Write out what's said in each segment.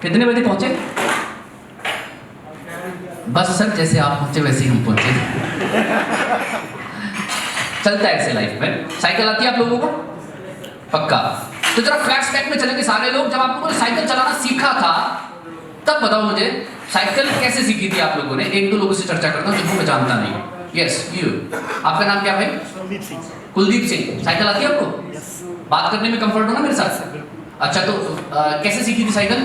कितने बजे पहुंचे? बस सर जैसे आप पहुंचे वैसे ही हम पहुंचे। चलता है ऐसे लाइफ में। साइकिल आती है आप लोगों को? पक्का। तो जरा फ्लैशबैक में चलेंगे सारे लोग, जब आप लोगों ने साइकिल चलाना सीखा था तब बताओ मुझे साइकिल कैसे सीखी थी आप लोगों ने? एक दो लोगों से चर्चा करता हूँ जिनको मैं जानता नहीं। यस यू, आपका नाम क्या भाई? कुलदीप सिंह। कुलदीप सिंह। साइकिल आती है आपको? यस। बात करने में कंफर्ट हो ना मेरे साथ? अच्छा, तो कैसे सीखी थी साइकिल?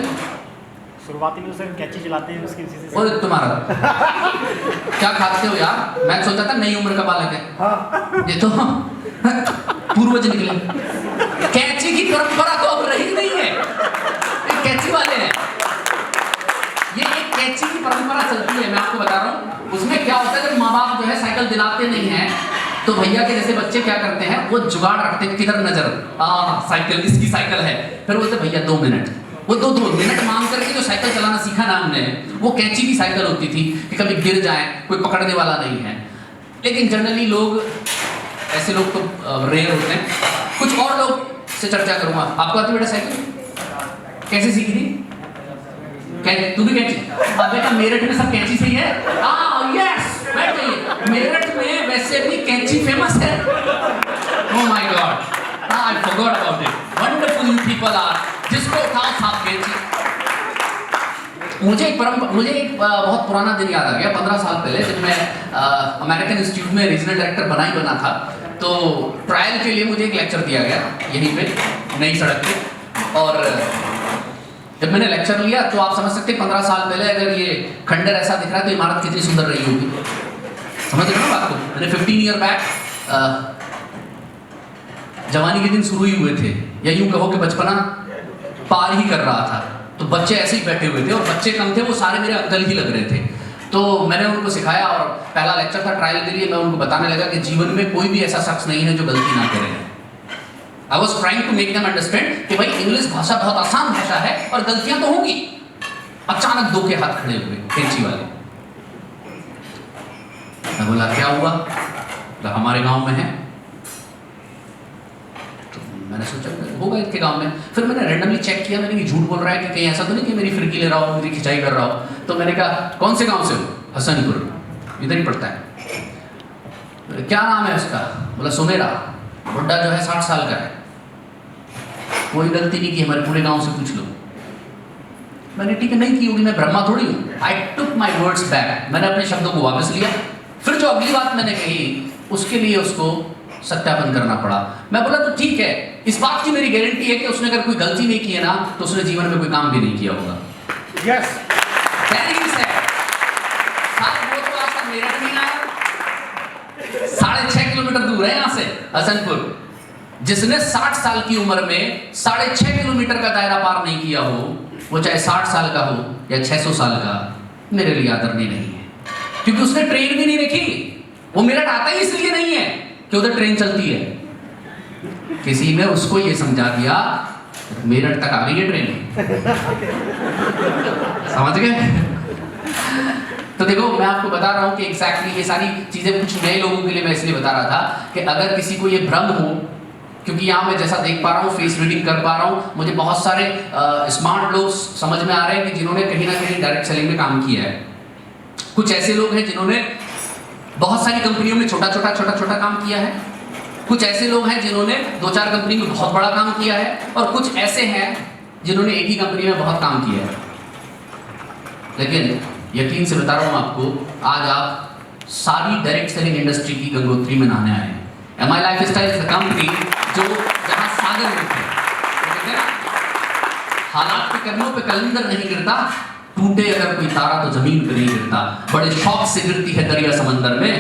शुरुआती में उसे कैची चलाते हैं, उसकी उसी से। और तुम्हारा क्या खाते हो यार? मैं सोचा था नई उम्र का बालक है। हाँ। ये तो पूर्वज निकले। कैची की परंपरा तो अब रही नहीं है, ये कैची वाले हैं। ये एक कैची की परंपरा चलती है, मैं आपको बता रहा हूँ। उसमें क्या होता है, जब माँ बाप जो है साइकिल दिलाते नहीं हैं तो भैया के जैसे बच्चे क्या करते हैं, वो जुगाड़ रखते हैं। किधर नजर? साइकिल, इसकी साइकिल है। फिर बोलते भैया 2 मिनट। वो 2 मिनट मांग करके जो साइकिल चलाना सीखा ना हमने, वो कैंची की साइकिल होती थी कि कभी गिर जाए, कोई पकड़ने वाला नहीं है। लेकिन जनरली लोग, ऐसे लोग तो रेयर होते हैं। कुछ और लोग से चर्चा करूंगा। आपको आती बेटा साइकिल? कैसे सीखी थी? तू भी कैंची? बेटा मेरठ में सब कैंची से ही है। यस, बैठ जाइए। मेरठ में वैसे भी कैंची फेमस है। Oh my God, I forgot about it. Wonderful you people are. जिसको उठाओ साफ कैंची। मुझे एक बहुत पुराना दिन याद आ गया। 15 साल पहले जब मैं अमेरिकन इंस्टीट्यूट में रीजनल डायरेक्टर बना था, तो ट्रायल के लिए मुझे एक लेक्चर दिया गया यहीं पे नई सड़क पे। और जब मैंने लेक्चर लिया तो आप समझ सकते हैं 15 साल पहले अगर ये खंडर ऐसा दिख रहा है तो इमारत कितनी सुंदर रही होगी। समझ रहे हो ना बात को? मैंने 15 ईयर बैक जवानी के दिन शुरू ही हुए थे, या यूं कहो कि बचपना पार ही कर रहा था। तो बच्चे ऐसे ही बैठे हुए थे, और बच्चे कम थे, वो सारे मेरे अंकल ही लग रहे थे। तो मैंने उनको सिखाया, और पहला लेक्चर था ट्रायल के लिए। मैं उनको बताने लगा कि जीवन में कोई भी ऐसा शख्स नहीं है जो गलती ना करे। I was trying to make them understand कि भाई इंग्लिश भाषा बहुत आसान भाषा है और गलतियां तो होंगी। अचानक 2 के हाथ खड़े हुए कैंची वाले। मैं बोला क्या हुआ? तो हमारे गांव में है। तो मैंने सोचा होगा इनके गांव में। फिर मैंने रैंडमली चेक किया, मैंने झूठ बोल रहा है कि कहीं ऐसा तो नहीं कि मेरी फिरकी ले रहा हो, मेरी खिंचाई कर रहा हो। तो मैंने कहा कौन से गांव से हो? हसनपुर, इधर ही पड़ता है। क्या नाम है उसका? बोला सुमेरा। बुड्ढा जो है 60 साल का है, कोई गलती नहीं की, हमारे पूरे गांव से पूछ लो। मैंने ठीक है नहीं की होगी, मैं ब्रह्मा थोड़ी हूँ। आई टुक माई वर्ड्स बैक, मैंने अपने शब्दों को वापस लिया। फिर जो अगली बात मैंने कही उसके लिए उसको सत्यापन करना पड़ा। मैं बोला तो ठीक है, इस बात की मेरी गारंटी है कि उसने अगर कोई गलती नहीं की है ना तो उसने जीवन में कोई काम भी नहीं किया होगा। यस। मेरठ नहीं आया, 6.5 किलोमीटर दूर है यहाँ से हसनपुर। जिसने 60 साल की उम्र में 6.5 किलोमीटर का दायरा पार नहीं किया हो, वो चाहे 60 साल का हो या 600 साल का, मेरे लिए आदरणीय नहीं है। क्योंकि उसने ट्रेन भी नहीं देखी। वो मेरठ आता ही इसलिए नहीं है कि उधर ट्रेन चलती है। किसी ने उसको ये समझा दिया मेरठ तक आ गई है ट्रेन। समझ गए? तो देखो मैं आपको बता रहा हूँ कि एग्जैक्टली ये सारी चीजें कुछ नए लोगों के लिए मैं इसलिए बता रहा था कि अगर किसी को ये भ्रम हो, क्योंकि यहाँ मैं जैसा देख पा रहा हूँ, फेस रीडिंग कर पा रहा हूँ, मुझे बहुत सारे स्मार्ट लोग समझ में आ रहे हैं कि जिन्होंने कहीं ना कहीं डायरेक्ट सेलिंग में काम किया है। कुछ ऐसे लोग हैं जिन्होंने बहुत सारी कंपनियों में छोटा छोटा काम किया है। कुछ ऐसे लोग हैं जिन्होंने 2-4 कंपनी में बहुत बड़ा काम किया है, और कुछ ऐसे हैं जिन्होंने एक ही कंपनी में बहुत काम किया है। लेकिन यकीन से बता रहा हूँ आपको, आज आप सारी डायरेक्ट सेलिंग इंडस्ट्री की गंगोत्री में नहाने आए हैं। MI lifestyle is the company जो जहां सागर में थे, हालात के करनों पे कलंदर नहीं गिरता, टूटे अगर कोई तारा तो जमीन पे नहीं गिरता। बड़े शौक से गिरती है दरिया समंदर में,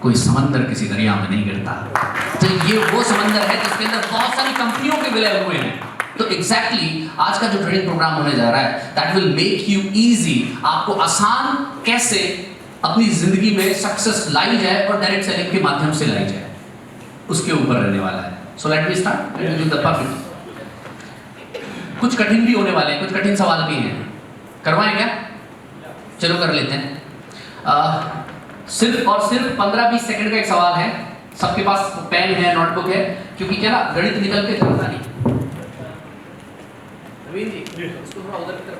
कोई समंदर किसी दरिया में नहीं गिरता। तो ये वो समंदर है जिसके अंदर बहुत सारी कंपनियों के विलय हुए हैं। तो एग्जैक्टली आज का जो ट्रेनिंग प्रोग्राम होने जा रहा है, that will make you easy. आपको आसान कैसे अपनी जिंदगी में सक्सेस लाई जाए और डायरेक्ट सेलिंग के माध्यम से लाई जाए, उसके ऊपर रहने वाला है। So let me start with the perfect. कुछ कठिन भी होने वाले हैं, कुछ कठिन सवाल भी हैं। करवाएं क्या? चलो कर लेते हैं। सिर्फ और सिर्फ 15-20 सेकंड का एक सवाल है। सबके पास पेन है, नोटबुक है, क्योंकि क्या ना गणित निकल के था नहीं। रवीन जी, इसको थोड़ा उधर की तरफ